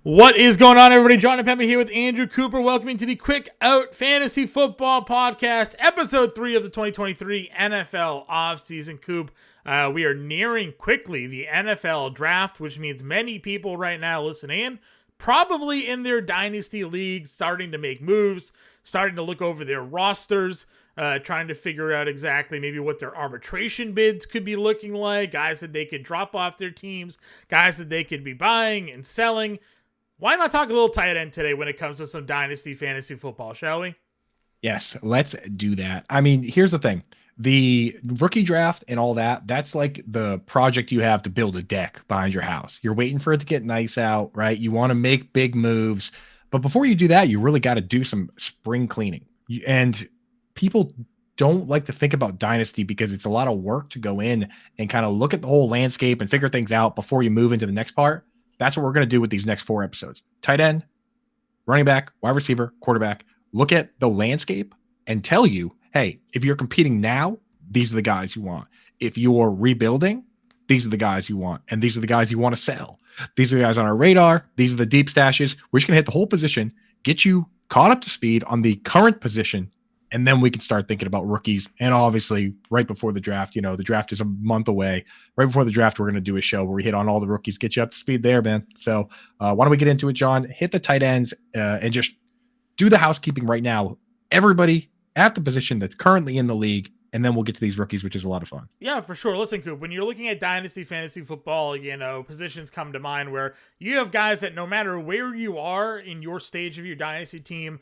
What is going on, everybody? John Impemba here with Andrew Cooper, welcoming to the Quick Out Fantasy Football Podcast, Episode 3 of the 2023 NFL Offseason. Coop, we are nearing quickly the NFL Draft, which means many people right now listening in, probably in their Dynasty leagues, starting to make moves, starting to look over their rosters, trying to figure out exactly maybe what their arbitration bids could be looking like, guys that they could drop off their teams, guys that they could be buying and selling. Why not talk a little tight end today when it comes to some Dynasty fantasy football, shall we? Yes, let's do that. I mean, here's the thing. The rookie draft and all that, that's like the project you have to build a deck behind your house. You're waiting for it to get nice out, right? You want to make big moves. But before you do that, you really got to do some spring cleaning. And people don't like to think about Dynasty because it's a lot of work to go in and kind of look at the whole landscape and figure things out before you move into the next part. That's what we're going to do with these next 4 episodes. Tight end, running back, wide receiver, quarterback. Look at the landscape and tell you, hey, if you're competing now, these are the guys you want. If you're rebuilding, these are the guys you want. And these are the guys you want to sell. These are the guys on our radar. These are the deep stashes. We're just going to hit the whole position, get you caught up to speed on the current position, and then we can start thinking about rookies. And obviously, right before the draft, the draft is a month away. Right before the draft, we're going to do a show where we hit on all the rookies, get you up to speed there, man. So why don't we get into it, John? Hit the tight ends and just do the housekeeping right now. Everybody at the position that's currently in the league, and then we'll get to these rookies, which is a lot of fun. Yeah, for sure. Listen, Coop, when you're looking at Dynasty fantasy football, positions come to mind where you have guys that no matter where you are in your stage of your Dynasty team,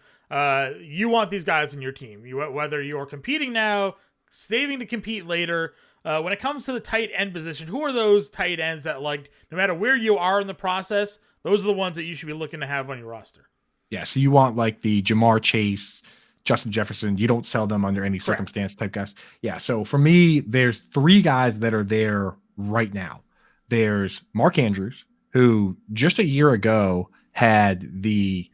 you want these guys in your team. Whether you're competing now, saving to compete later. When it comes to the tight end position, who are those tight ends that, like, no matter where you are in the process, those are the ones that you should be looking to have on your roster? Yeah, so you want like the Jamar Chase, Justin Jefferson. You don't sell them under any circumstance type guys. Yeah, so for me, there's 3 guys that are there right now. There's Mark Andrews, who just a year ago had a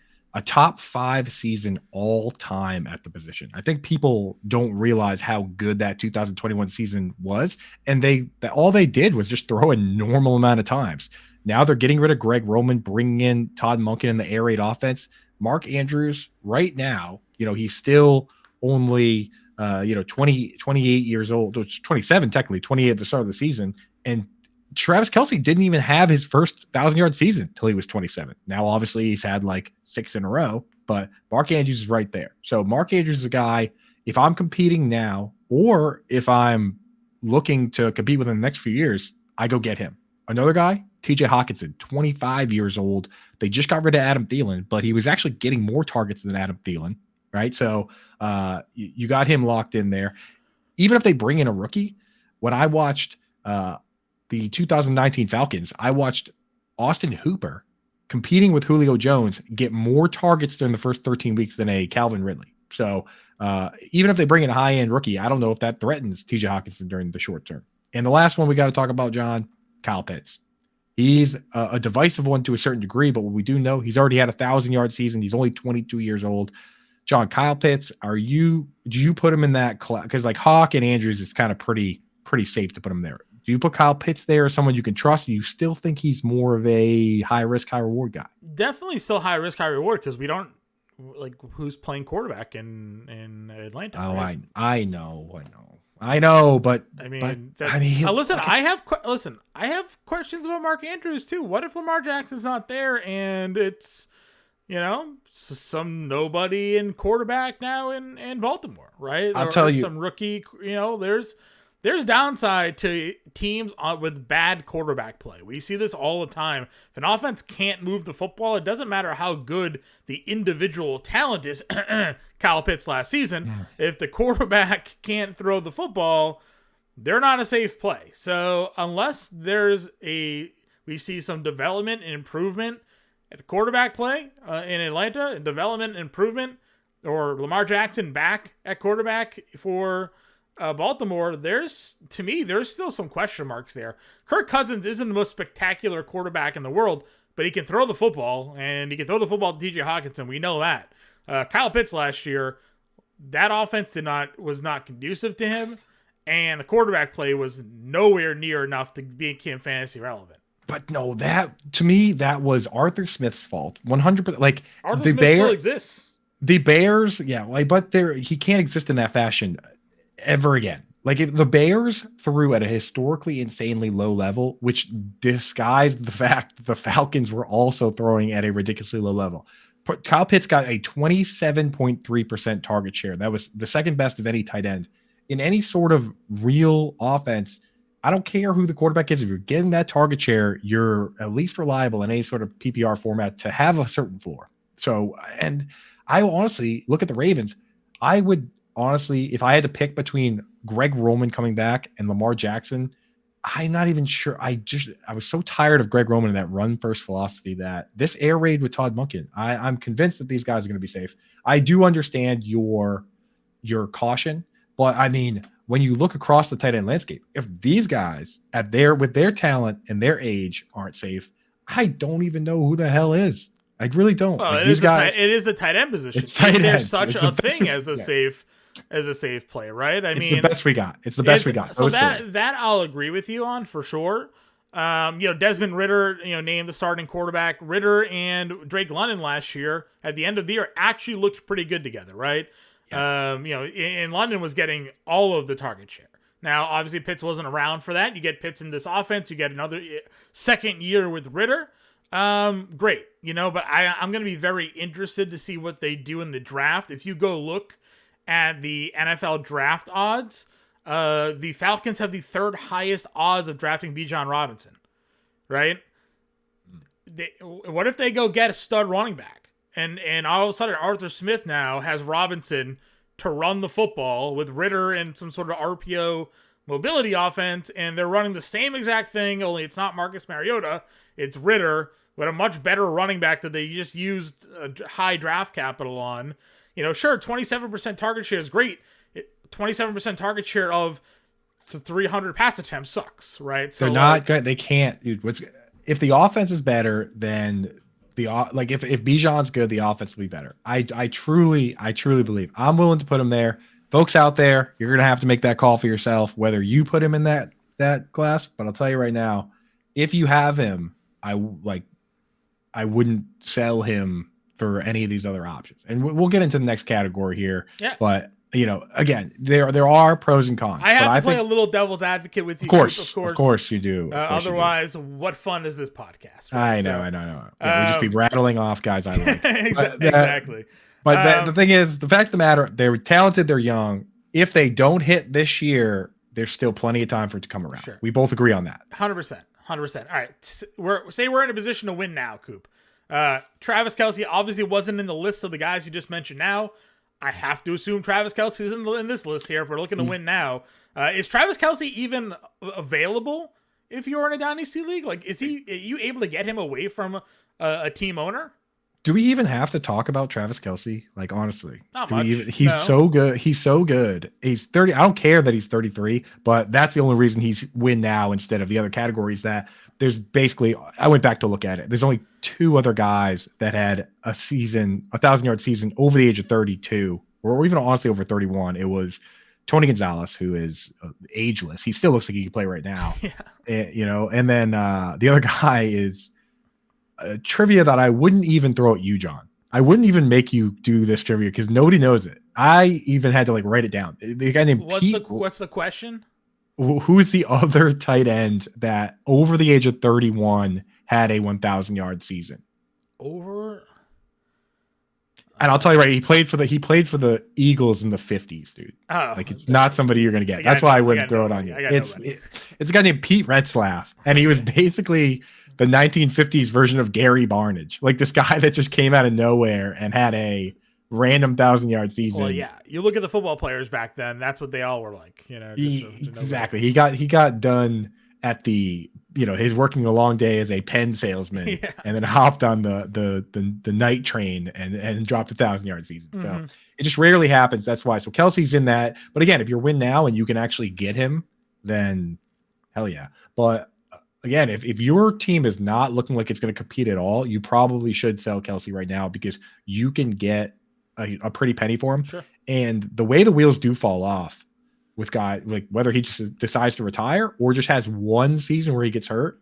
top 5 season all time at the position. I think people don't realize how good that 2021 season was. And all they did was just throw a normal amount of times. Now they're getting rid of Greg Roman, bringing in Todd Monken in the air raid offense. Mark Andrews right now, he's still only, 28 years old, 27, technically 28 at the start of the season. And Travis Kelce didn't even have his first 1,000-yard season till he was 27. Now, obviously he's had like 6 in a row, but Mark Andrews is right there. So Mark Andrews is a guy, if I'm competing now, or if I'm looking to compete within the next few years, I go get him. Another guy, TJ Hawkinson, 25 years old. They just got rid of Adam Thielen, but he was actually getting more targets than Adam Thielen, right? So you got him locked in there. Even if they bring in a rookie, when I watched the 2019 Falcons, I watched Austin Hooper competing with Julio Jones get more targets during the first 13 weeks than a Calvin Ridley. So even if they bring in a high-end rookie, I don't know if that threatens TJ Hawkinson during the short term. And the last one we got to talk about, John, Kyle Pitts. He's a divisive one to a certain degree, but what we do know, he's already had a 1,000-yard season. He's only 22 years old. John, Kyle Pitts, do you put him in that class? Because like Hawk and Andrews, it's kind of pretty safe to put him there. Do you put Kyle Pitts there as someone you can trust? Do you still think he's more of a high risk, high reward guy? Definitely still high risk, high reward, because we don't like who's playing quarterback in Atlanta. Oh, right? I know, but listen, I have questions about Mark Andrews too. What if Lamar Jackson's not there and it's some nobody in quarterback now in Baltimore, right? I'll tell you, some rookie. There's downside to teams with bad quarterback play. We see this all the time. If an offense can't move the football, it doesn't matter how good the individual talent is. Kyle Pitts last season, if the quarterback can't throw the football, they're not a safe play. So unless we see some development and improvement at the quarterback play in Atlanta, and development and improvement, or Lamar Jackson back at quarterback for Baltimore, there's still some question marks there. Kirk Cousins isn't the most spectacular quarterback in the world, but he can throw the football, and he can throw the football to TJ Hawkinson. We know that. Kyle Pitts last year, that offense was not conducive to him, and the quarterback play was nowhere near enough to make him fantasy relevant. But no, that to me, that was Arthur Smith's fault. 100%. Like Arthur Smith still exists. The Bears, yeah, like, but he can't exist in that fashion ever again. Like if the Bears threw at a historically insanely low level, which disguised the fact that the Falcons were also throwing at a ridiculously low level. Kyle Pitts got a 27.3% target share. That was the second best of any tight end in any sort of real offense. I don't care who the quarterback is. If you're getting that target share, you're at least reliable in any sort of PPR format to have a certain floor. So, and I honestly look at the Ravens. I would honestly, if I had to pick between Greg Roman coming back and Lamar Jackson, I'm not even sure. I was so tired of Greg Roman and that run first philosophy that this air raid with Todd Monken, I'm convinced that these guys are going to be safe. I do understand your caution, but I mean, when you look across the tight end landscape, if these guys with their talent and their age aren't safe, I don't even know who the hell is. I really don't. Well, like it is the tight end position. It's tight end. There's such a thing as a safe play, right? I mean, it's the best we got. It's the best we got. So that I'll agree with you on for sure. Desmond Ridder, named the starting quarterback. Ridder and Drake London last year at the end of the year actually looked pretty good together, right? Yes. And London was getting all of the target share. Now, obviously, Pitts wasn't around for that. You get Pitts in this offense. You get another second year with Ridder. Great, but I'm going to be very interested to see what they do in the draft. If you go look at the NFL draft odds, the Falcons have the third highest odds of drafting Bijan Robinson, right? What if they go get a stud running back? And all of a sudden, Arthur Smith now has Robinson to run the football with Ridder and some sort of RPO mobility offense, and they're running the same exact thing, only it's not Marcus Mariota, it's Ridder with a much better running back that they just used high draft capital on. Sure, 27% target share is great. 27% target share of 300 pass attempts sucks, right? So they're not good. They can't. Dude, if the offense is better, then if Bijan's good, the offense will be better. I truly believe. I'm willing to put him there. Folks out there, you're gonna have to make that call for yourself whether you put him in that class. But I'll tell you right now, if you have him, I wouldn't sell him for any of these other options. And we'll get into the next category here. Yeah. But again, there are pros and cons. I have to play a little devil's advocate with you. Of course you do. Otherwise, what fun is this podcast? Right? I know. Yeah, we just be rattling off guys I like. Exactly. But the thing is, the fact of the matter, they're talented, they're young. If they don't hit this year, there's still plenty of time for it to come around. Sure. We both agree on that. 100%. All right. We're in a position to win now, Coop. Travis Kelce obviously wasn't in the list of the guys you just mentioned now. I have to assume Travis Kelce is in this list here if we're looking to win now. Is Travis Kelce even available if you're in a Dynasty league? Like, are you able to get him away from a team owner? Do we even have to talk about Travis Kelce? Like, honestly, not much. He's so good. He's so good. He's 30. I don't care that he's 33, but that's the only reason he's win now instead of the other categories. That there's basically, I went back to look at it. There's only two other guys that had a 1,000-yard season over the age of 32, or even honestly over 31. It was Tony Gonzalez, who is ageless. He still looks like he can play right now. Yeah. And then the other guy is trivia that I wouldn't even throw at you, John. I wouldn't even make you do this trivia because nobody knows it. I even had to write it down. The guy named Pete. What's the question? Who's the other tight end that over the age of 31 had a 1,000-yard season? And I'll tell you right, he played for the Eagles in the 50s, dude. Oh, like it's not somebody you're gonna get. That's why I wouldn't throw it on you. It's a guy named Pete Retzlaff, and he was basically the 1950s version of Gary Barnage, like this guy that just came out of nowhere and had a random 1,000-yard season. Well, yeah, you look at the football players back then; that's what they all were like. Exactly. He got done at the he's working a long day as a pen salesman, yeah, and then hopped on the night train and dropped 1,000-yard season. Mm-hmm. So it just rarely happens. That's why. So Kelce's in that. But again, if you're win now and you can actually get him, then hell yeah. But again, if your team is not looking like it's going to compete at all, you probably should sell Kelce right now because you can get a pretty penny for him. Sure. And the way the wheels do fall off with guy, like whether he just decides to retire or just has one season where he gets hurt,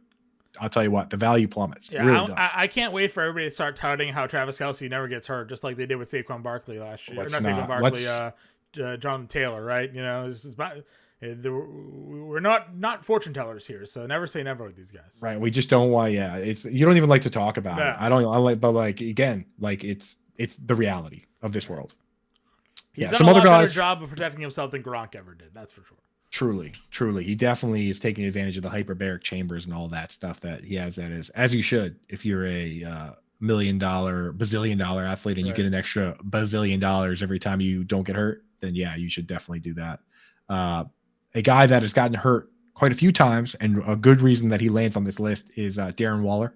I'll tell you what, the value plummets. It Yeah, really does. I can't wait for everybody to start touting how Travis Kelce never gets hurt, just like they did with Saquon Barkley last year. Let's Not Saquon not. Barkley, Let's Jonathan Taylor, right? You know, this is about, we're not fortune tellers here, so never say never with these guys. right. We just don't want. Yeah, it's you don't even like to talk about it. I don't. I like, but like again, like it's the reality of this world. He's yeah, done a lot better job of protecting himself than Gronk ever did. That's for sure. Truly, he definitely is taking advantage of the hyperbaric chambers and all that stuff that he has. That is, as you should, if you're a $1 million, bazillion dollar athlete and you get an extra bazillion dollars every time you don't get hurt, then yeah, you should definitely do that. A guy that has gotten hurt quite a few times, and a good reason that he lands on this list is Darren Waller.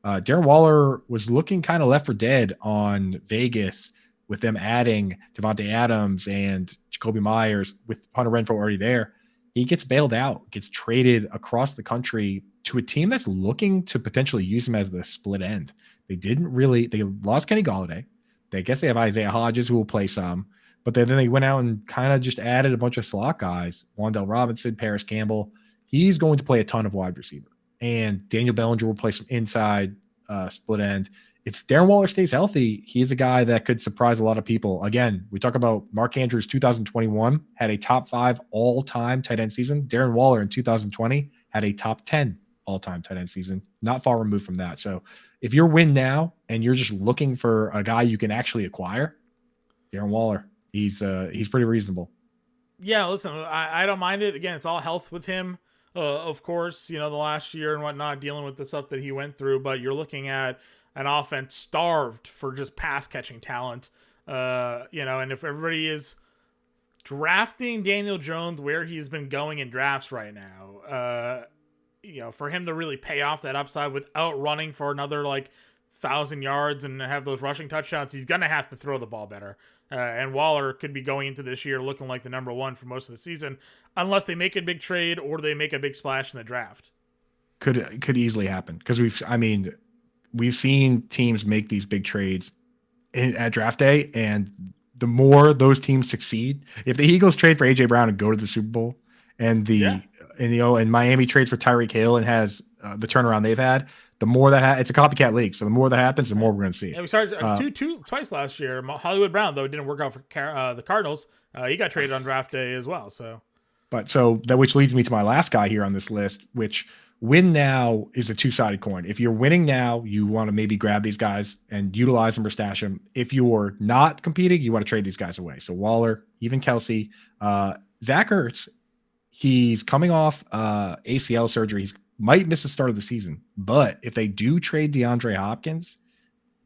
Darren Waller was looking kind of left for dead on Vegas with them adding Devontae Adams and Jacoby Myers with Hunter Renfrow already there. He gets bailed out, gets traded across the country to a team that's looking to potentially use him as the split end. They lost Kenny Golladay. I guess they have Isaiah Hodges who will play some, but then they went out and kind of just added a bunch of slot guys, Wan'Dale Robinson, Paris Campbell. He's going to play a ton of wide receiver. And Daniel Bellinger will play some inside split end. If Darren Waller stays healthy, he's a guy that could surprise a lot of people. Again, we talk about Mark Andrews 2021 had a top 5 all-time tight end season. Darren Waller in 2020 had a top 10 all-time tight end season. Not far removed from that. So if you're win now and you're just looking for a guy you can actually acquire, Darren Waller, he's pretty reasonable. Yeah, listen, I don't mind it. Again, it's all health with him. Of course, you know, the last year and whatnot, dealing with the stuff that he went through, but you're looking at an offense starved for just pass catching talent. You know, and if everybody is drafting Daniel Jones where he's been going in drafts right now, you know, for him to really pay off that upside without running for another like 1,000 yards and have those rushing touchdowns, he's gonna have to throw the ball better. And Waller could be going into this year looking like the number 1 for most of the season, unless they make a big trade or they make a big splash in the draft. Could easily happen because we've seen teams make these big trades at draft day, and the more those teams succeed, if the Eagles trade for AJ Brown and go to the Super Bowl, and and Miami trades for Tyreek Hill and has the turnaround they've had, the more that it's a copycat league. So the more that happens, the more we're going to see. Yeah, we started twice last year. Hollywood Brown, though, it didn't work out for the Cardinals. He got traded on draft day as well. So which leads me to my last guy here on this list, which win now is a two-sided coin. If you're winning now, you want to maybe grab these guys and utilize them or stash them. If you're not competing, you want to trade these guys away. So Waller, even Kelce, Zach Ertz, he's coming off ACL surgery. He might miss the start of the season, but if they do trade DeAndre Hopkins,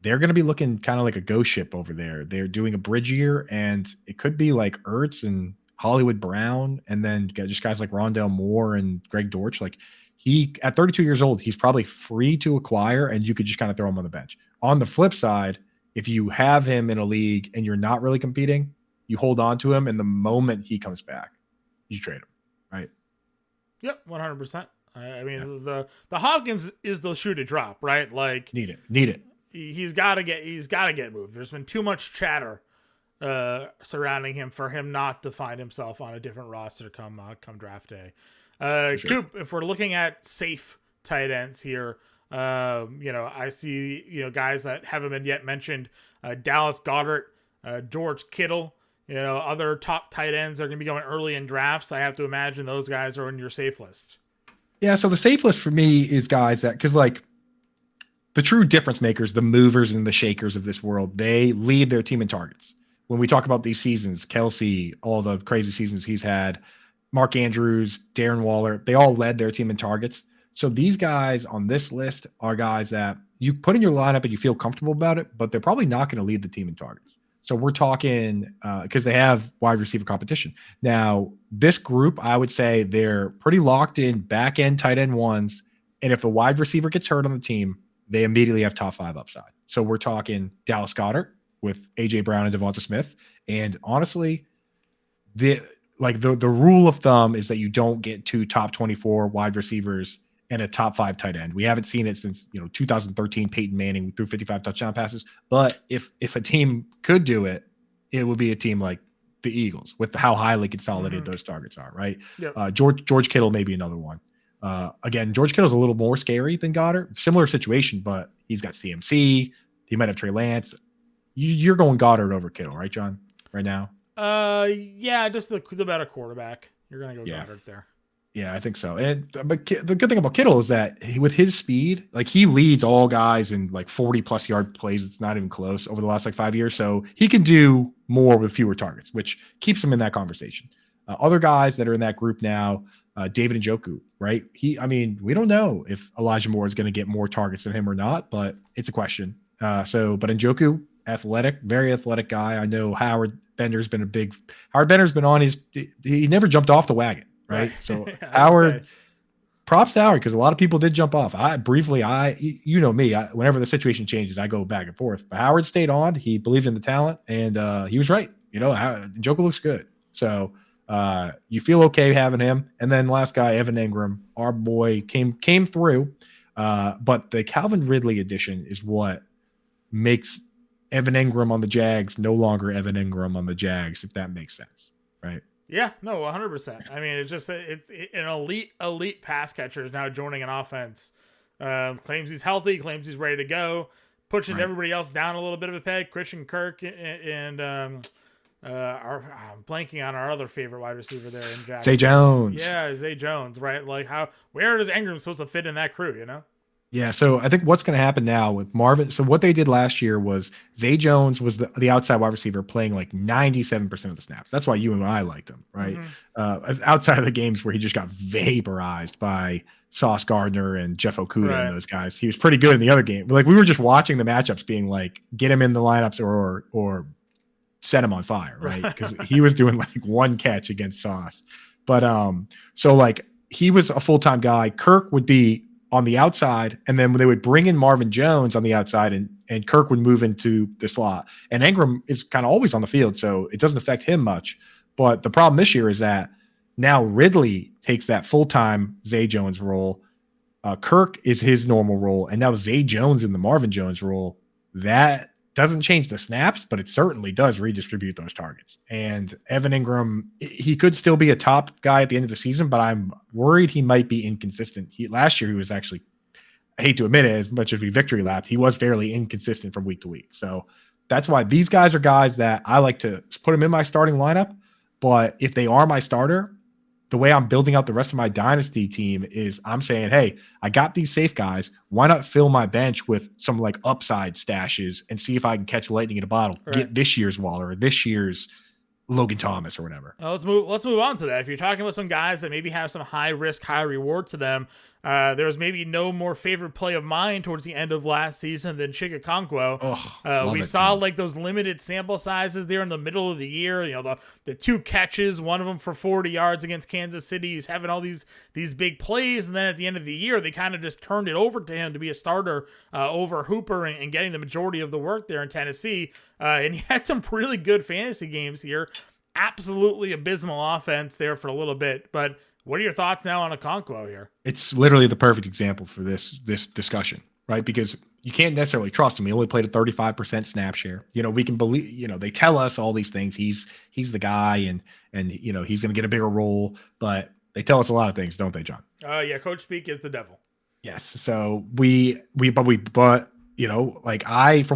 they're going to be looking kind of like a ghost ship over there. They're doing a bridge year, and it could be like Ertz and Hollywood Brown, and then just guys like Rondale Moore and Greg Dortch. Like he, at 32 years old, he's probably free to acquire, and you could just kind of throw him on the bench. On the flip side, if you have him in a league and you're not really competing, you hold on to him, and the moment he comes back, you trade him, right? Yep, 100%. I mean, the Hopkins is the shoe to drop, right? Like need it. He's got to get moved. There's been too much chatter surrounding him for him not to find himself on a different roster come draft day. Sure. Coop, if we're looking at safe tight ends here, I see guys that haven't been yet mentioned. Dallas Goedert, George Kittle. Other top tight ends are going to be going early in drafts. I have to imagine those guys are in your safe list. Yeah, so the safe list for me is guys that, because like the true difference makers, the movers and the shakers of this world, they lead their team in targets. When we talk about these seasons, Kelce, all the crazy seasons he's had, Mark Andrews, Darren Waller, they all led their team in targets. So these guys on this list are guys that you put in your lineup and you feel comfortable about it, but they're probably not going to lead the team in targets. So we're talking because they have wide receiver competition. Now, this group, I would say they're pretty locked in back end tight end ones. And if a wide receiver gets hurt on the team, they immediately have top 5 upside. So we're talking Dallas Goedert with AJ Brown and Devonta Smith. And honestly, the rule of thumb is that you don't get 2 top 24 wide receivers and a top 5 tight end. We haven't seen it since 2013. Peyton Manning threw 55 touchdown passes. But if a team could do it, it would be a team like the Eagles with how highly consolidated those targets are, right? Yep. George Kittle may be another one. Again, George Kittle's a little more scary than Goddard. Similar situation, but he's got CMC. He might have Trey Lance. You're going Goddard over Kittle, right, John? Right now? Yeah, just the better quarterback. You're gonna go Goddard there. Yeah, I think so. And but the good thing about Kittle is that with his speed, like he leads all guys in like 40+ yard plays. It's not even close over the last like 5 years. So he can do more with fewer targets, which keeps him in that conversation. Other guys that are in that group now, David Njoku, right? We don't know if Elijah Moore is going to get more targets than him or not, but it's a question. But Njoku, athletic, very athletic guy. I know Howard Bender's been on he never jumped off the wagon. Right. So Howard, props to Howard, because a lot of people did jump off. You know me, whenever the situation changes, I go back and forth. But Howard stayed on. He believed in the talent, and he was right. Njoku looks good. So you feel okay having him. And then last guy, Evan Engram, our boy, came through. But the Calvin Ridley edition is what makes Evan Engram on the Jags no longer Evan Engram on the Jags, if that makes sense. Right. Yeah, no, 100%. I mean, it's just it's an elite pass catcher is now joining an offense. Claims he's healthy, claims he's ready to go, pushes everybody else down a little bit of a peg. Christian Kirk and I'm blanking on our other favorite wide receiver there in Jacksonville. Zay Jones. Yeah, Zay Jones, right? Like where is Engram supposed to fit in that crew, Yeah, so I think what's going to happen now with Marvin. So what they did last year was Zay Jones was the outside wide receiver playing like 97% of the snaps. That's why you and I liked him, right? Mm-hmm. Outside of the games where he just got vaporized by Sauce Gardner and Jeff Okudah and those guys, he was pretty good in the other game. Like we were just watching the matchups, being like, get him in the lineups or set him on fire, right? Because he was doing like one catch against Sauce. But so like he was a full-time guy. Kirk would be on the outside, and then they would bring in Marvin Jones on the outside, and Kirk would move into the slot. And Engram is kind of always on the field, so it doesn't affect him much. But the problem this year is that now Ridley takes that full-time Zay Jones role. Kirk is his normal role, and now Zay Jones in the Marvin Jones role. That doesn't change the snaps, but it certainly does redistribute those targets. And Evan Engram, he could still be a top guy at the end of the season, but I'm worried he might be inconsistent. Last year, he was actually, I hate to admit it, as much as we victory lapped, he was fairly inconsistent from week to week. So that's why these guys are guys that I like to put them in my starting lineup. But if they are my starter, the way I'm building out the rest of my dynasty team is I'm saying, hey, I got these safe guys. Why not fill my bench with some like upside stashes and see if I can catch lightning in a bottle? Right. Get this year's Waller or this year's Logan Thomas or whatever. Let's move on to that. If you're talking about some guys that maybe have some high risk, high reward to them, there was maybe no more favorite play of mine towards the end of last season than Chig Okonkwo. We saw like those limited sample sizes there in the middle of the year. The two catches, one of them for 40 yards against Kansas City. He's having all these big plays, and then at the end of the year, they kind of just turned it over to him to be a starter over Hooper and getting the majority of the work there in Tennessee. And he had some really good fantasy games here. Absolutely abysmal offense there for a little bit, but what are your thoughts now on Okonkwo here? It's literally the perfect example for this discussion, right? Because you can't necessarily trust him. He only played a 35% snap share. We can believe, they tell us all these things. He's the guy and he's going to get a bigger role, but they tell us a lot of things, don't they, John? Yeah, coach speak is the devil. Yes. So from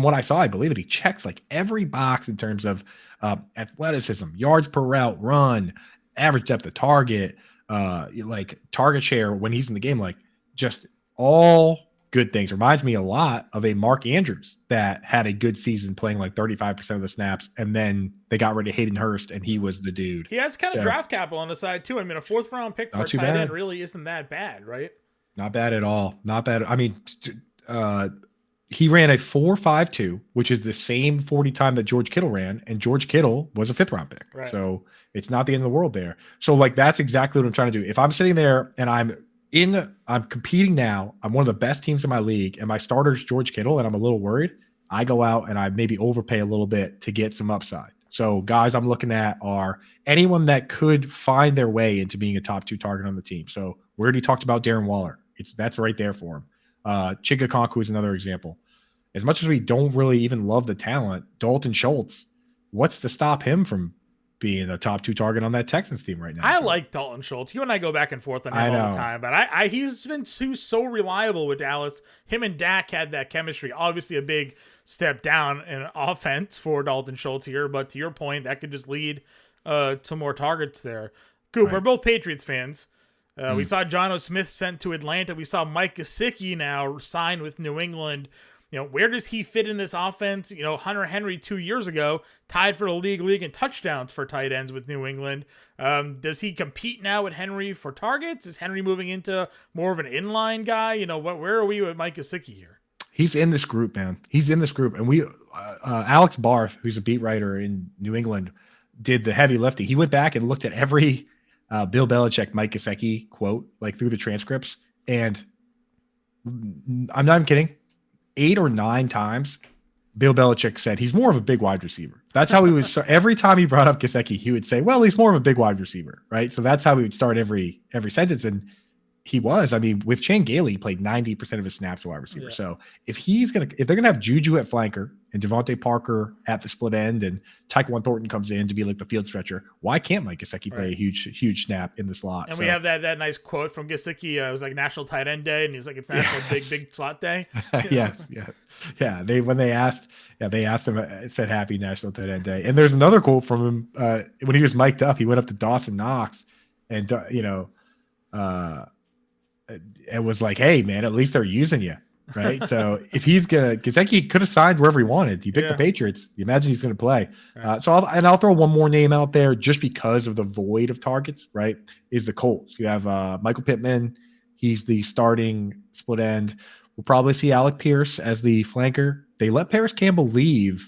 what I saw, I believe it. He checks like every box in terms of athleticism, yards per route, run, average depth of target, like target share when he's in the game, like just all good things. Reminds me a lot of a Mark Andrews that had a good season playing like 35% of the snaps, and then they got rid of Hayden Hurst, and he was the dude. He has kind of draft capital on the side too. I mean, a 4th round pick for a tight end really isn't that bad, right? Not bad at all. Not bad. I mean, he ran a 4.52, which is the same 40 time that George Kittle ran, and George Kittle was a 5th round pick. Right. So it's not the end of the world there. So like that's exactly what I'm trying to do. If I'm sitting there and I'm competing now, I'm one of the best teams in my league, and my starter's George Kittle, and I'm a little worried, I go out and I maybe overpay a little bit to get some upside. So guys I'm looking at are anyone that could find their way into being a top 2 target on the team. So we already talked about Darren Waller. That's right there for him. Chig Okonkwo is another example. As much as we don't really even love the talent, Dalton Schultz, what's to stop him from being a top 2 target on that Texans team right now. I like Dalton Schultz. You and I go back and forth on him all the time, but he's been so reliable with Dallas. Him and Dak had that chemistry. Obviously, a big step down in offense for Dalton Schultz here, but to your point, that could just lead to more targets there. Coop, we're both Patriots fans. We saw John O. Smith sent to Atlanta. We saw Mike Gesicki now signed with New England. Where does he fit in this offense? Hunter Henry 2 years ago tied for the league in touchdowns for tight ends with New England. Does he compete now with Henry for targets? Is Henry moving into more of an inline guy? Where are we with Mike Gesicki here? He's in this group, man. He's in this group. And Alex Barth, who's a beat writer in New England, did the heavy lifting. He went back and looked at every Bill Belichick, Mike Gesicki quote, like through the transcripts. And I'm not even kidding. 8 or 9 times, Bill Belichick said he's more of a big wide receiver. That's how he would start. Every time he brought up Gesicki, he would say, well, he's more of a big wide receiver, right? So that's how he would start every sentence. And he was. I mean, with Chan Gailey, he played 90% of his snaps at wide receiver. Yeah. So if they're gonna have Juju at flanker and Devontae Parker at the split end and Tyquan Thornton comes in to be like the field stretcher, why can't Mike Gesicki play a huge snap in the slot? And we have that nice quote from Gesicki. It was like National Tight End Day, and he's like, it's National big slot day. Yes. Yeah. They asked him, it said Happy National Tight End Day. And there's another quote from him when he was mic'd up. He went up to Dawson Knox and it was like, hey man, at least they're using you, right? So if he's gonna, Gesicki could have signed wherever he wanted. He picked the Patriots. You imagine he's gonna play. Right. I'll throw one more name out there just because of the void of targets. Right, is the Colts. You have Michael Pittman. He's the starting split end. We'll probably see Alec Pierce as the flanker. They let Paris Campbell leave,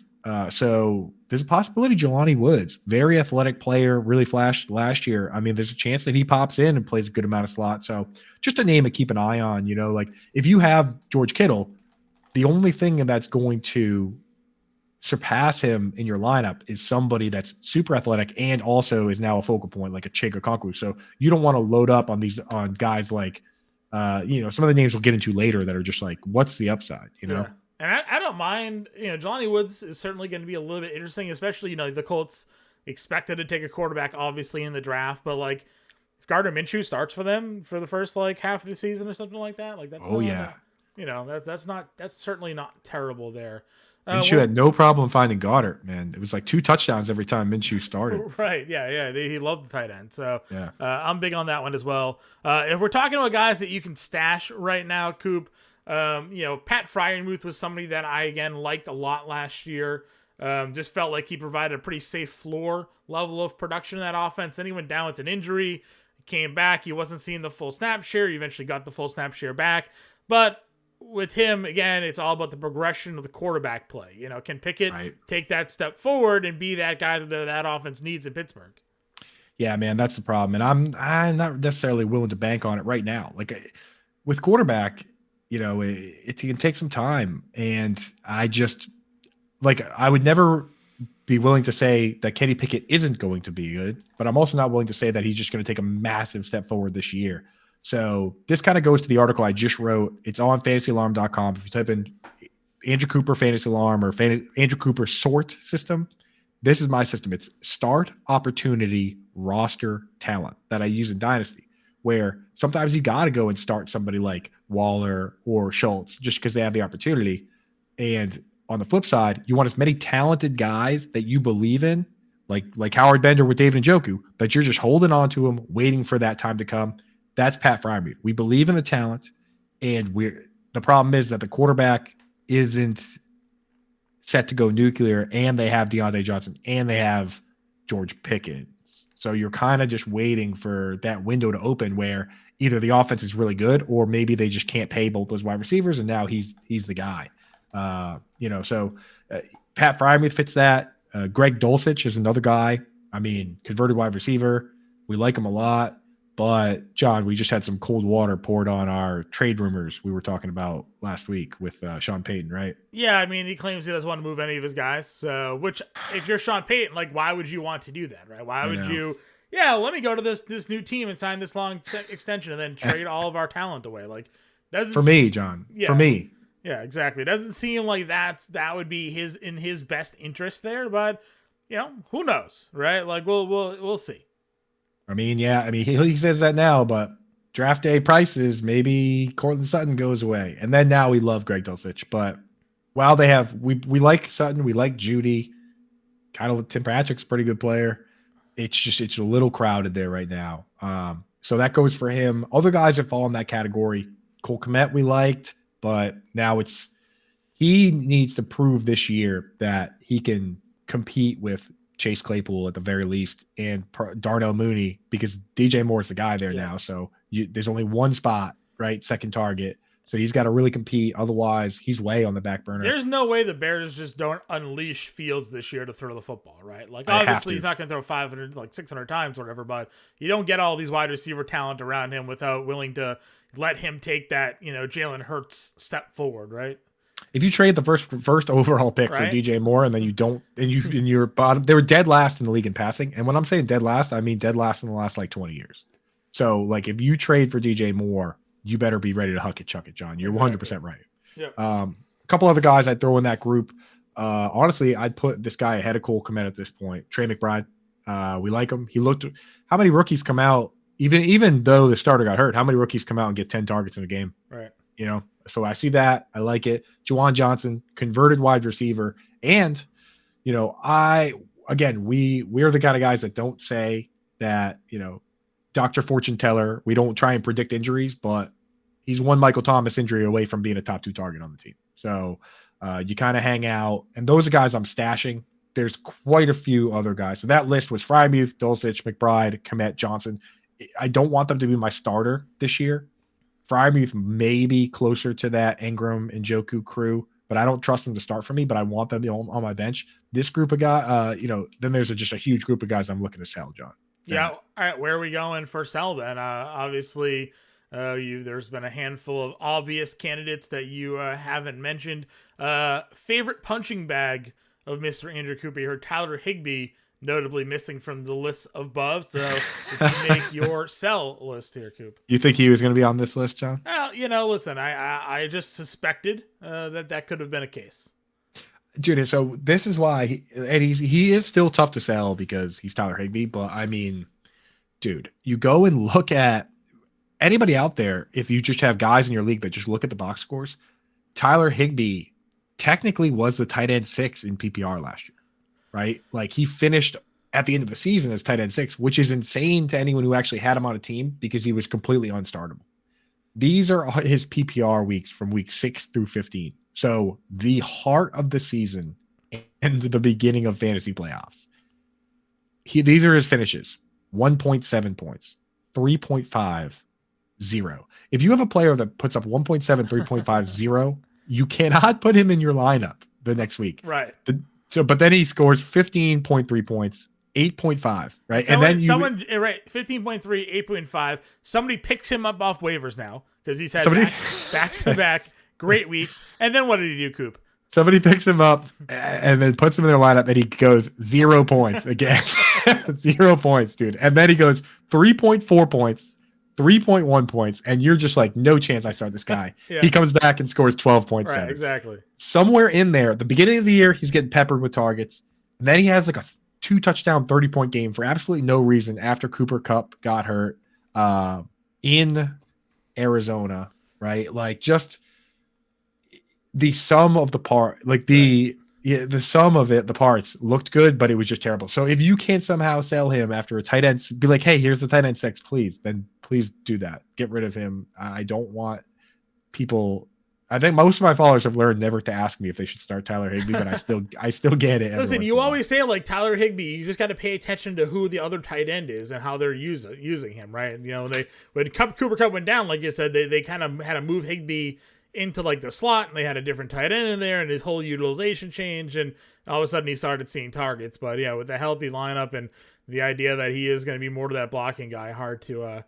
so there's a possibility Jelani Woods, very athletic player, really flashed last year. I mean, there's a chance that he pops in and plays a good amount of slot. So just a name to keep an eye on. Like if you have George Kittle, the only thing that's going to surpass him in your lineup is somebody that's super athletic and also is now a focal point, like a Chig Okonkwo. So you don't want to load up on guys like, some of the names we'll get into later that are just like, what's the upside, Yeah. And I don't mind, Jelani Woods is certainly going to be a little bit interesting, especially, the Colts expected to take a quarterback, obviously, in the draft. But, like, if Gardner Minshew starts for them for the first, like, half of the season or something like that, like, that's that's certainly not terrible there. Minshew had no problem finding Goddard, man. It was like 2 touchdowns every time Minshew started. Right, yeah. He loved the tight end. So yeah. I'm big on that one as well. If we're talking about guys that you can stash right now, Coop, Pat Freiermuth was somebody that I, again, liked a lot last year. Just felt like he provided a pretty safe floor level of production in that offense. Then he went down with an injury, came back. He wasn't seeing the full snap share. He eventually got the full snap share back. But with him, again, it's all about the progression of the quarterback play. Can Pickett take that step forward and be that guy that offense needs in Pittsburgh? Yeah, man, that's the problem. And I'm not necessarily willing to bank on it right now. Like with quarterback, it can take some time. And I would never be willing to say that Kenny Pickett isn't going to be good, but I'm also not willing to say that he's just going to take a massive step forward this year. So this kind of goes to the article I just wrote. It's on fantasyalarm.com. If you type in Andrew Cooper Fantasy Alarm or Andrew Cooper Sort System, this is my system. It's start, opportunity, roster, talent that I use in Dynasty, where sometimes you got to go and start somebody like Waller or Schultz just because they have the opportunity. And on the flip side, you want as many talented guys that you believe in, like Howard Bender with David Njoku, but you're just holding on to him, waiting for that time to come. That's Pat Freiermuth. We believe in the talent, and the problem is that the quarterback isn't set to go nuclear, and they have Deontay Johnson, and they have George Pickens. So you're kind of just waiting for that window to open where either the offense is really good, or maybe they just can't pay both those wide receivers, and now he's the guy. So Pat Freiermuth fits that. Greg Dulcich is another guy. I mean, converted wide receiver. We like him a lot. But, John, we just had some cold water poured on our trade rumors we were talking about last week with Sean Payton, right? Yeah, I mean, he claims he doesn't want to move any of his guys. So, which, if you're Sean Payton, like, why would you want to do that, right? Why would you, let me go to this new team and sign this long extension and then trade all of our talent away? Like, for me, John. Yeah, for me. Yeah, exactly. It doesn't seem like that would be in his best interest there, but who knows, right? Like we'll see. I mean, yeah, I mean he says that now, but draft day prices, maybe Cortland Sutton goes away, and then now we love Greg Dulcich. But while we like Sutton, we like Judy, kind of Tim Patrick's a pretty good player. It's a little crowded there right now. So that goes for him. Other guys that fall in that category, Cole Kmet we liked, but now he needs to prove this year that he can compete with Chase Claypool at the very least and Darnell Mooney, because DJ Moore is the guy there now. So there's only one spot, right? Second target. So he's got to really compete. Otherwise, he's way on the back burner. There's no way the Bears just don't unleash Fields this year to throw the football, right? Like, obviously, he's not going to throw 500, like 600 times or whatever, but you don't get all these wide receiver talent around him without willing to let him take that, Jalen Hurts step forward, right? If you trade the first overall pick for DJ Moore, and then you don't, and you're bottom, they were dead last in the league in passing. And when I'm saying dead last, I mean dead last in the last like 20 years. So, like, if you trade for DJ Moore, you better be ready to huck it, chuck it, John. You're 100% right. Yep. A couple other guys I'd throw in that group. Honestly, I'd put this guy ahead of Cole Kmet at this point. Trey McBride. We like him. How many rookies come out, even though the starter got hurt, how many rookies come out and get 10 targets in a game? Right. So I see that. I like it. Juwan Johnson, converted wide receiver. And, we're the kind of guys that don't say that, Dr. Fortune Teller, we don't try and predict injuries, but he's one Michael Thomas injury away from being a top 2 target on the team. So you kind of hang out, and those are guys I'm stashing. There's quite a few other guys. So that list was Frymuth, Dulcich, McBride, Kmet, Johnson. I don't want them to be my starter this year. Frymuth may be closer to that Ingram and Njoku crew, but I don't trust them to start for me, but I want them on my bench. This group of guys, then there's just a huge group of guys I'm looking to sell, John. Yeah. All right. Where are we going for sell then? Obviously, there's been a handful of obvious candidates that you haven't mentioned. Favorite punching bag of Mr. Andrew Cooper. You heard Tyler Higbee notably missing from the list above. So does he make your sell list here, Coop? You think he was going to be on this list, John? Well, listen, I just suspected that could have been a case. Dude, so this is why he is still tough to sell because he's Tyler Higbee. But I mean, dude, you go and look at anybody out there. If you just have guys in your league that just look at the box scores, Tyler Higbee technically was the tight end 6 in PPR last year, right? Like, he finished at the end of the season as tight end 6, which is insane to anyone who actually had him on a team because he was completely unstartable. These are his PPR weeks from week 6 through 15. So the heart of the season and the beginning of fantasy playoffs. These are his finishes: 1.7 points, 3.5, 0. If you have a player that puts up 1.7, 3.5, 0, you cannot put him in your lineup the next week. Right. But then he scores 15.3 points, 8.5, right? And then 15.3, 8.5. Somebody picks him up off waivers now because he's had back-to-back great weeks. And then what did he do, Coop? Somebody picks him up and then puts him in their lineup, and he goes 0 points again. 0 points, dude. And then he goes 3.4 points, 3.1 points, and you're just like, no chance I start this guy. Yeah. He comes back and scores 12.7. Right, exactly. Somewhere in there, at the beginning of the year, he's getting peppered with targets. And then he has like a 2-touchdown, 30-point game for absolutely no reason after Cooper Kupp got hurt in Arizona, right? Like, just the sum of the part, like the sum of it, the parts looked good, but it was just terrible. So if you can't somehow sell him after a tight end, be like, hey, here's the tight end 6, please, then please do that. Get rid of him. I don't want people. I think most of my followers have learned never to ask me if they should start Tyler Higbee, but I still get it. Listen, you always say, like, Tyler Higbee, you just got to pay attention to who the other tight end is and how they're using him, right? And, when Cooper Kupp went down, like you said, they kind of had to move Higbee into like the slot, and they had a different tight end in there, and his whole utilization changed, and all of a sudden he started seeing targets. But yeah, with a healthy lineup and the idea that he is going to be more to that blocking guy, hard to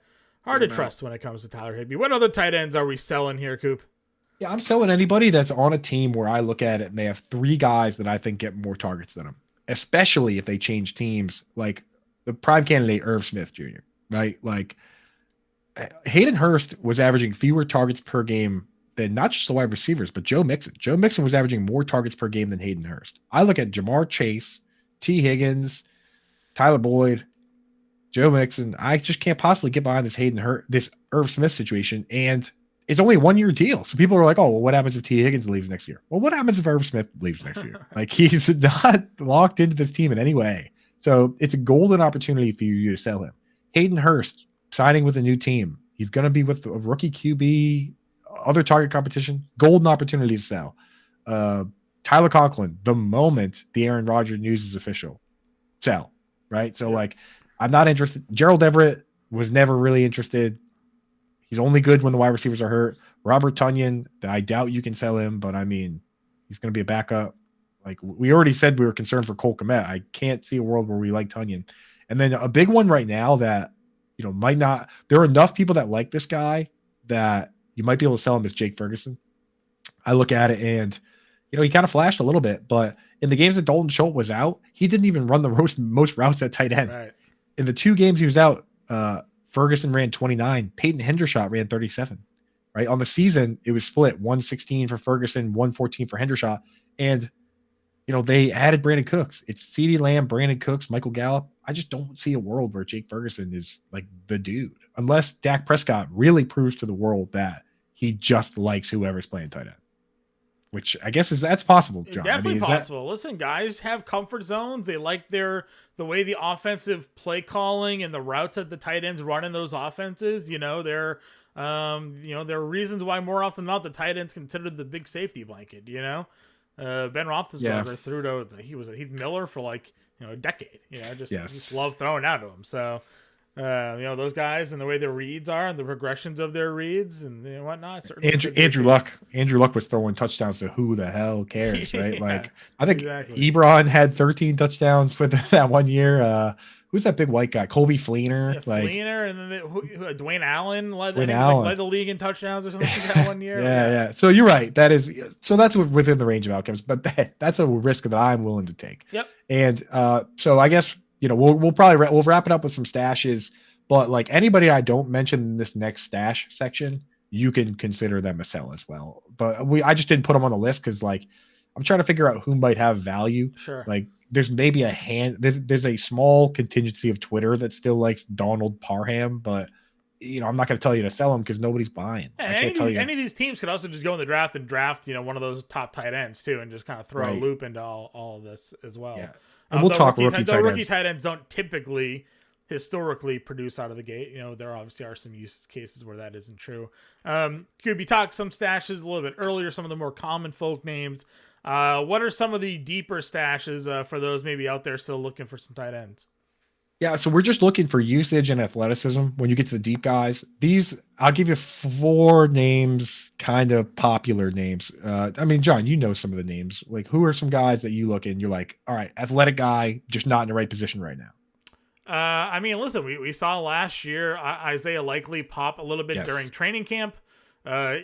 trust when it comes to Tyler Higbee. What other tight ends are we selling here, Coop? Yeah, I'm selling anybody that's on a team where I look at it and they have 3 guys that I think get more targets than him, especially if they change teams. Like the prime candidate, Irv Smith Jr., right? Like Hayden Hurst was averaging fewer targets per game than not just the wide receivers, but Joe Mixon. Joe Mixon was averaging more targets per game than Hayden Hurst. I look at Jamar Chase, T. Higgins, Tyler Boyd, Joe Mixon. I just can't possibly get behind this Irv Smith situation. And it's only a 1-year deal. So people are like, oh, well, what happens if T. Higgins leaves next year? Well, what happens if Irv Smith leaves next year? Like, he's not locked into this team in any way. So it's a golden opportunity for you to sell him. Hayden Hurst signing with a new team. He's going to be with a rookie QB, other target competition, golden opportunity to sell. Tyler Conklin, the moment the Aaron Rodgers news is official, sell, right? So, like, I'm not interested. Gerald Everett was never really interested. He's only good when the wide receivers are hurt. Robert Tonyan, I doubt you can sell him, but I mean, he's going to be a backup. Like, we already said, we were concerned for Cole Kmet. I can't see a world where we like Tonyan. And then a big one right now that, might not, there are enough people that like this guy that you might be able to sell him as Jake Ferguson. I look at it and, he kind of flashed a little bit, but in the games that Dalton Schultz was out, he didn't even run the most routes at tight end. Right. In the 2 games he was out, Ferguson ran 29. Peyton Hendershot ran 37. Right. On the season, it was split 116 for Ferguson, 114 for Hendershot. And, they added Brandon Cooks. It's CeeDee Lamb, Brandon Cooks, Michael Gallup. I just don't see a world where Jake Ferguson is like the dude, unless Dak Prescott really proves to the world that he just likes whoever's playing tight end. Which I guess that's possible, John. Definitely possible. Listen, guys have comfort zones. They like the way the offensive play calling and the routes that the tight ends run in those offenses. There are reasons why more often than not the tight end's considered the big safety blanket. Ben Roethlisberger threw to Heath Miller for a decade. Just love throwing out to him. So. Those guys and the way their reads are and the progressions of their reads and whatnot. Andrew Luck was throwing touchdowns to who the hell cares, right? Yeah, I think Ebron had 13 touchdowns for that 1 year. Who's that big white guy? Colby Fleener. Yeah, Fleener, and then Dwayne Allen led the league in touchdowns or something that 1 year. Yeah. So you're right. That's within the range of outcomes, but that's a risk that I'm willing to take. Yep. And so I guess. We'll probably we'll wrap it up with some stashes, but like anybody I don't mention in this next stash section, you can consider them a sell as well. But I just didn't put them on the list because I'm trying to figure out who might have value. Sure. Like there's maybe there's a small contingency of Twitter that still likes Donald Parham, but I'm not going to tell you to sell him because nobody's buying. Yeah, I can't tell you. Any of these teams could also just go in the draft and draft one of those top tight ends too, and just kind of throw a loop into all of this as well. Yeah. And we'll talk rookie tight ends. Rookie tight ends don't typically, historically, produce out of the gate. There obviously are some use cases where that isn't true. Could be talk some stashes a little bit earlier, some of the more common folk names. What are some of the deeper stashes for those maybe out there still looking for some tight ends? Yeah, so we're just looking for usage and athleticism when you get to the deep guys. I'll give you 4 names, kind of popular names. John, you know some of the names. Like, who are some guys that you look and you're like, all right, athletic guy, just not in the right position right now? Listen, we saw last year Isaiah Likely pop a little bit during training camp.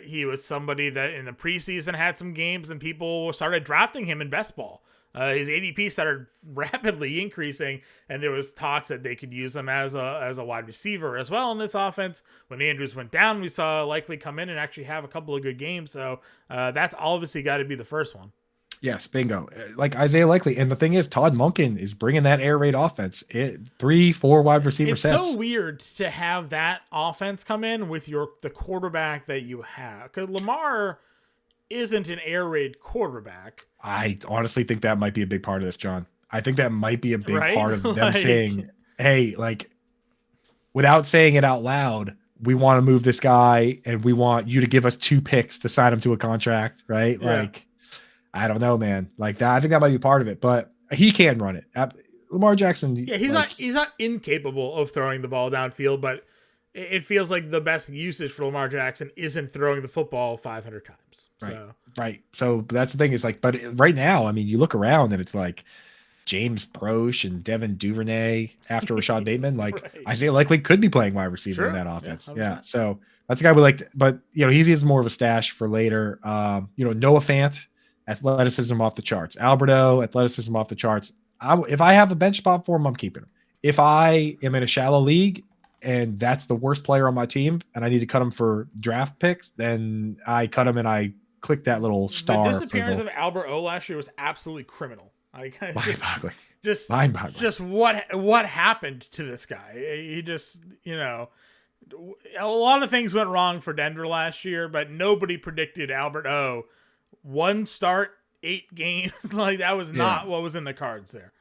He was somebody that in the preseason had some games and people started drafting him in best ball. His ADP started rapidly increasing, and there was talks that they could use him as a wide receiver as well in this offense. When Andrews went down, we saw Likely come in and actually have a couple of good games. So that's obviously got to be the first one. Yes, bingo. Like Isaiah Likely. And the thing is, Todd Monken is bringing that air raid offense. 3-4 wide receiver sets. It's so weird to have that offense come in with the quarterback that you have. Because Lamar isn't an air raid quarterback. I honestly think that might be a big part of this, John. I think that might be a big part of them saying, hey, without saying it out loud, we want to move this guy and we want you to give us 2 picks to sign him to a contract, right? Yeah. I don't know, man. Like that, I think that might be part of it, but he can run it. Lamar Jackson. Yeah, he's not incapable of throwing the ball downfield, but it feels like the best usage for Lamar Jackson isn't throwing the football 500 times. Right. So that's the thing is but right now, you look around and it's like James Proche and Devin Duvernay after Rashad Bateman, right. Isaiah Likely could be playing wide receiver in that offense. Yeah. So that's a guy we liked, but he is more of a stash for later. Noah Fant, athleticism off the charts. Alberto, athleticism off the charts. If I have a bench spot for him, I'm keeping him. If I am in a shallow league and that's the worst player on my team and I need to cut him for draft picks, then I cut him and I click that little star. The disappearance of Albert O last year was absolutely criminal. Like Mind-boggling. just Mind-boggling. just what happened to this guy? He just, a lot of things went wrong for Denver last year, but nobody predicted Albert O. One start, 8 games. Like that was not what was in the cards there.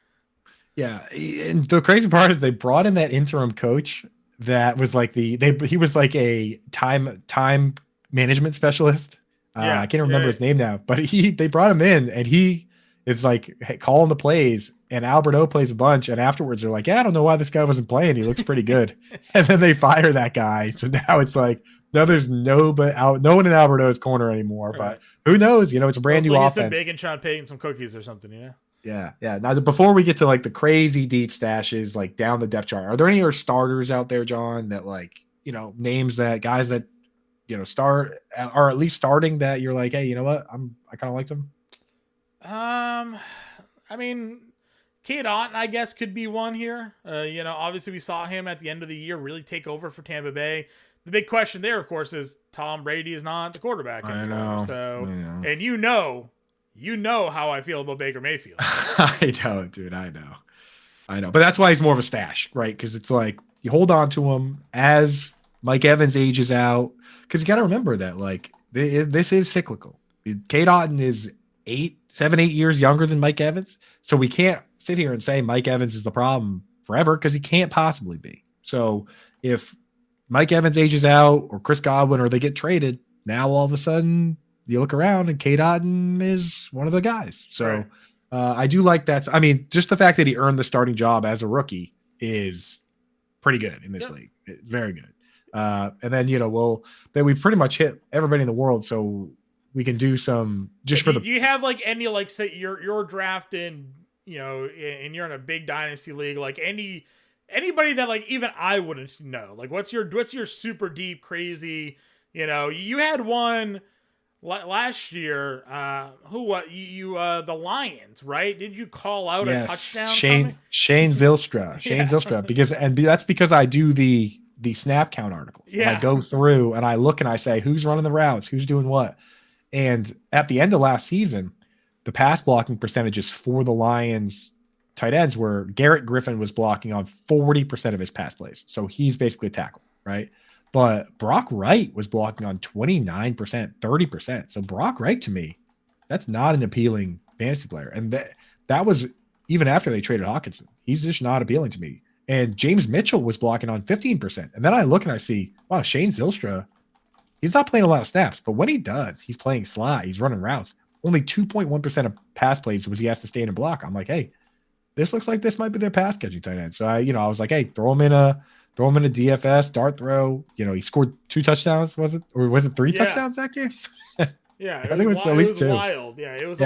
Yeah, and the crazy part is they brought in that interim coach that was like he was like a time management specialist. I can't remember his name now, but they brought him in and he is like calling the plays, and Albert O plays a bunch, and afterwards they're like, yeah, I don't know why this guy wasn't playing. He looks pretty good. And then they fire that guy. So now it's like, no, there's no one in Albert O's corner anymore. Right. But who knows? It's a brand new offense. He's been baking Sean Payton some cookies or something, Yeah. Now, before we get to like the crazy deep stashes, like down the depth chart, are there any other starters out there, John, that like, names that guys that, start are at least starting that you're like, hey, you know what? I kind of liked them. I mean, Cade Otton, I guess, could be one here. Obviously we saw him at the end of the year really take over for Tampa Bay. The big question there, of course, is Tom Brady is not the quarterback anymore. I know. So, and you know how I feel about Baker Mayfield. I know, dude. I know. But that's why he's more of a stash, right? Because it's like you hold on to him as Mike Evans ages out. Because you got to remember that, like, this is cyclical. Cade Otton is 7, 8 years younger than Mike Evans. So we can't sit here and say Mike Evans is the problem forever because he can't possibly be. So if Mike Evans ages out or Chris Godwin or they get traded, now all of a sudden you look around and Cade Otton is one of the guys. So right. I do like that. I mean, just the fact that he earned the starting job as a rookie is pretty good in this league. It's very good. And then, we've pretty much hit everybody in the world. So we can do some just for the. Do you have like any, like, say you're drafting, and you're in a big dynasty league, like anybody that like even I wouldn't know, like what's your super deep, crazy, you had one last year, the Lions, right? Did you call out a touchdown? Shane Zylstra, that's because I do the snap count articles. Yeah. And I go through and I look and I say, who's running the routes? Who's doing what? And at the end of last season, the pass blocking percentages for the Lions tight ends were Garrett Griffin was blocking on 40% of his pass plays. So he's basically a tackle, right? But Brock Wright was blocking on 29%, 30%. So Brock Wright, to me, that's not an appealing fantasy player. And that was even after they traded Hawkinson. He's just not appealing to me. And James Mitchell was blocking on 15%. And then I look and I see, wow, Shane Zylstra, he's not playing a lot of snaps. But when he does, he's playing slot. He's running routes. Only 2.1% of pass plays was he has to stand and block. I'm like, hey, this looks like this might be their pass catching tight end. So I was like, hey, throw him in a DFS dart throw. He scored 2 touchdowns, was it? Or was it 3 touchdowns that game? Yeah, I think it was at least 2. Wild. Yeah, it was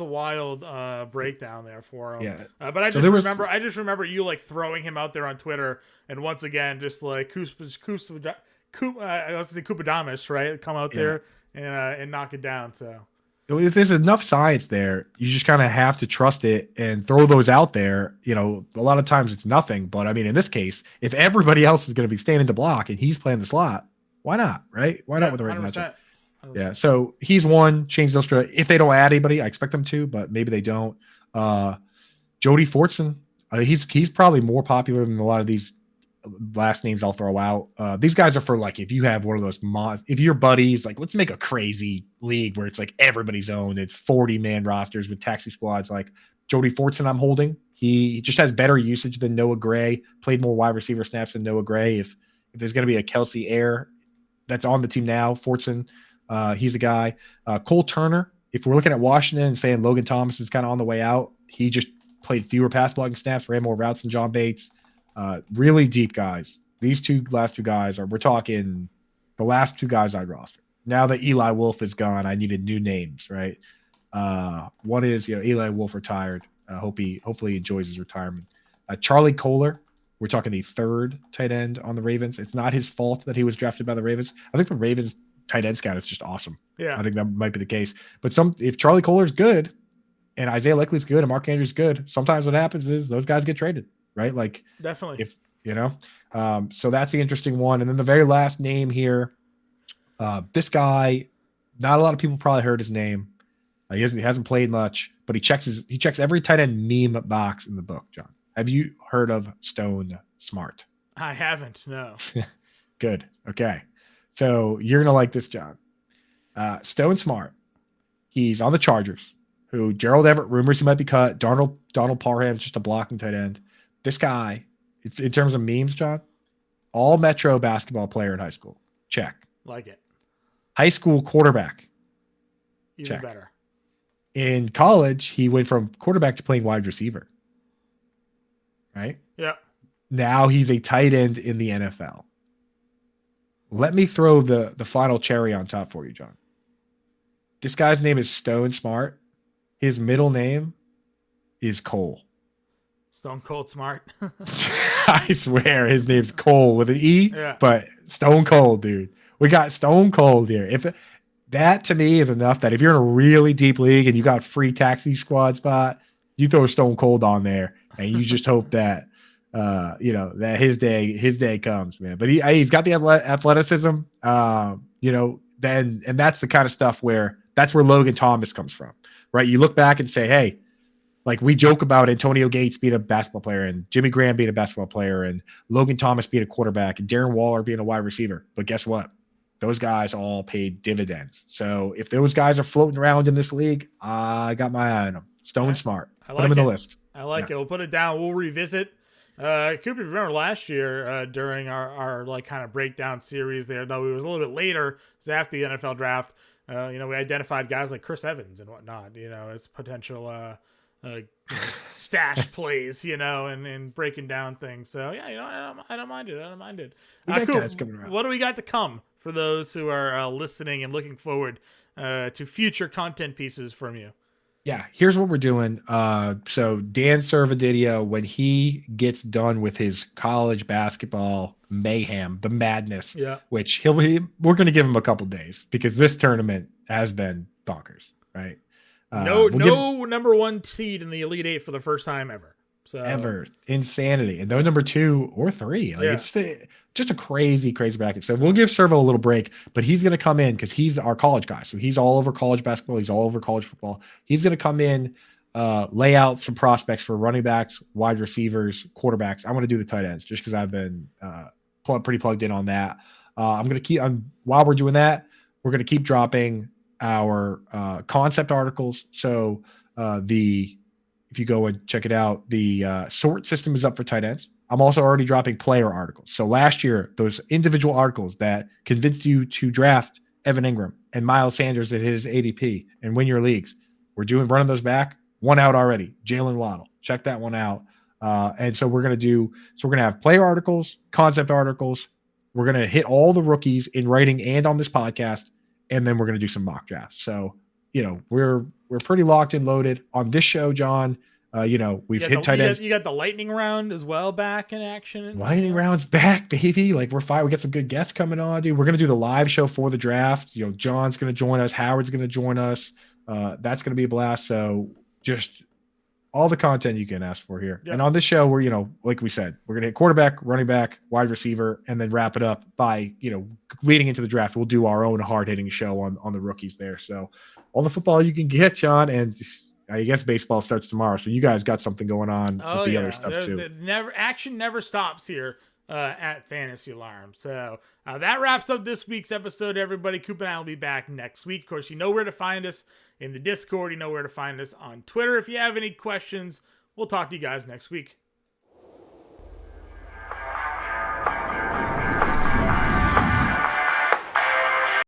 a wild breakdown there for him. Yeah. But I just remember you like throwing him out there on Twitter, and once again just like Kupadamas, right? Come out there and knock it down. So if there's enough science there, you just kind of have to trust it and throw those out there. A lot of times it's nothing, but I mean, in this case, if everybody else is going to be standing to block and he's playing the slot, why not? Right? Why not with the right matchup? 100%. Yeah. So he's one. Shane Zylstra. If they don't add anybody, I expect them to, but maybe they don't. Jody Fortson. He's probably more popular than a lot of these last names I'll throw out. These guys are for like if you have one of those if your buddies like, let's make a crazy league where it's like everybody's owned. It's 40-man rosters with taxi squads. Like Jody Fortson, I'm holding. He just has better usage than Noah Gray. Played more wide receiver snaps than Noah Gray. If there's going to be a Kelsey Air that's on the team now, Fortson. He's a guy. Cole Turner, if we're looking at Washington and saying Logan Thomas is kind of on the way out, he just played fewer pass blocking snaps, ran more routes than John Bates. Really deep guys. These last two guys we're talking the last 2 guys I'd roster. Now that Eli Wolf is gone, I needed new names, right? One is, Eli Wolf retired. Hopefully he enjoys his retirement. Charlie Kohler, we're talking the 3rd tight end on the Ravens. It's not his fault that he was drafted by the Ravens. I think the Ravens tight end scout is just awesome. Yeah. I think that might be the case. But if Charlie Kohler's good and Isaiah Likely's good and Mark Andrews good, sometimes what happens is those guys get traded, right? Like definitely. So that's the interesting one. And then the very last name here, this guy, not a lot of people probably heard his name. He hasn't played much, but he checks every tight end meme box in the book, John. Have you heard of Stone Smart? I haven't, no. Good. Okay. So you're going to like this, John. Stone Smart. He's on the Chargers, who Gerald Everett rumors he might be cut. Donald Parham's just a blocking tight end. This guy, in terms of memes, John, all Metro basketball player in high school. Check. Like it. High school quarterback. Even check. better. In college, he went from quarterback to playing wide receiver. Right? Yeah. Now he's a tight end in the NFL. Let me throw the final cherry on top for you, John. This guy's name is Stone Smart. His middle name is Cole. Stone Cold Smart. I swear his name's Cole with an E, but Stone Cold, dude. We got Stone Cold here. If that to me is enough that if you're in a really deep league and you got free taxi squad spot, you throw Stone Cold on there and you just hope that that his day comes, man. But he's got the athleticism, and that's the kind of stuff that's where Logan Thomas comes from, right? You look back and say, hey, like we joke about Antonio Gates being a basketball player and Jimmy Graham being a basketball player and Logan Thomas being a quarterback and Darren Waller being a wide receiver. But guess what? Those guys all paid dividends. So if those guys are floating around in this league, I got my eye on them. Stone Smart. Put them in the list. I like it. We'll put it down. We'll revisit. Cooper, remember last year during our like kind of breakdown series there, though it was a little bit later, it was after the NFL draft. We identified guys like Chris Evans and whatnot, as potential stash plays, and breaking down things. So yeah, I don't mind it. I don't mind it. Cool. What do we got to come for those who are listening and looking forward to future content pieces from you? Yeah, here's what we're doing. So Dan Servadidio, when he gets done with his college basketball mayhem, the madness, which we're going to give him a couple days because this tournament has been bonkers, right? No number one seed in the Elite Eight for the first time ever. So ever. Insanity. And no number 2 or 3. It's just a crazy bracket. So we'll give Servo a little break, but he's going to come in because he's our college guy. So he's all over college basketball. He's all over college football. He's going to come in, lay out some prospects for running backs, wide receivers, quarterbacks. I'm going to do the tight ends just because I've been pretty plugged in on that. While we're doing that, we're going to keep dropping our concept articles. So if you go and check it out, the sort system is up for tight ends. I'm also already dropping player articles. So last year, those individual articles that convinced you to draft Evan Ingram and Miles Sanders at his ADP and win your leagues, we're running those back. One out already, Jalen Waddle. Check that one out. And so we're going to have player articles, concept articles. We're going to hit all the rookies in writing and on this podcast. And then we're going to do some mock drafts. So, we're pretty locked and loaded on this show, John. We've hit tight ends. You got the lightning round as well back in action. Lightning round's back, baby. Like we're fine. We got some good guests coming on, dude. We're going to do the live show for the draft. John's going to join us. Howard's going to join us. That's going to be a blast. So just all the content you can ask for here. Yep. And on this show, we're, like we said, we're going to hit quarterback, running back, wide receiver, and then wrap it up by, leading into the draft. We'll do our own hard hitting show on the rookies there. So all the football you can get, John, and I guess baseball starts tomorrow. So you guys got something going on with the other stuff too. Action never stops here at Fantasy Alarm. So that wraps up this week's episode, everybody. Coop and I will be back next week. Of course, you know where to find us in the Discord. You know where to find us on Twitter. If you have any questions, we'll talk to you guys next week.